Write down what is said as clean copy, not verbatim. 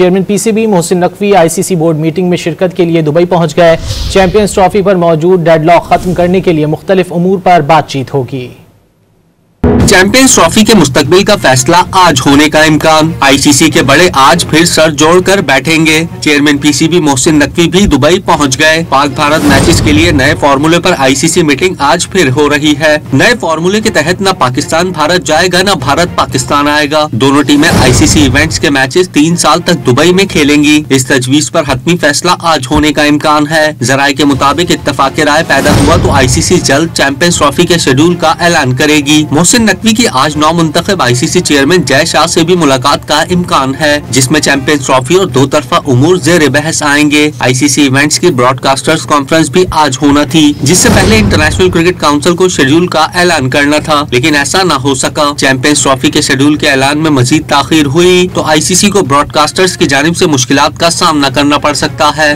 Chairman PCB Mohsin Naqvi ICC board meeting में शिरकत के लिए दुबई पहुंच गए। चैंपियंस ट्रॉफी पर मौजूद डेडलॉक खत्म करने के लिए मुख्तलिफ उमूर पर बातचीत होगी। चैंपियंस ट्रॉफी के मुस्तकबिल का फैसला आज होने का इम्कान। आईसीसी के बड़े आज फिर सर जोड़कर बैठेंगे। चेयरमैन पीसीबी मोहसिन नकवी भी दुबई पहुंच गए। पाक भारत मैचेस के लिए नए फॉर्मूले पर आईसीसी मीटिंग आज फिर हो रही है। नए फॉर्मूले के तहत न पाकिस्तान भारत जाएगा न भारत पाकिस्तान आएगा। दोनों टीमें आईसीसी इवेंट्स के मैचेस 3 साल तक दुबई में खेलेंगी। इस तजवीज पर हतमी फैसला आज होने का इम्कान है। जराये के मुताबिक इत्तफाक़ राय पैदा हुआ तो आईसीसी जल्द चैंपियंस ट्रॉफी के शेड्यूल का ऐलान करेगी। मोहसिन नकवी की आज नौमुंतखब आईसीसी चेयरमैन जय शाह से भी मुलाकात का इम्कान है, जिसमें चैंपियंस ट्रॉफी और दो तरफा उमूर ज़ेर बहस आएंगे। आईसीसी इवेंट्स की ब्रॉडकास्टर्स कॉन्फ्रेंस भी आज होना थी, जिससे पहले इंटरनेशनल क्रिकेट काउंसिल को शेड्यूल का ऐलान करना था, लेकिन ऐसा न हो सका। चैंपियंस ट्रॉफी के शेड्यूल के ऐलान में मजीद ताखीर हुई तो आईसीसी को ब्रॉडकास्टर्स की जानिब से मुश्किलात का सामना करना पड़ सकता है।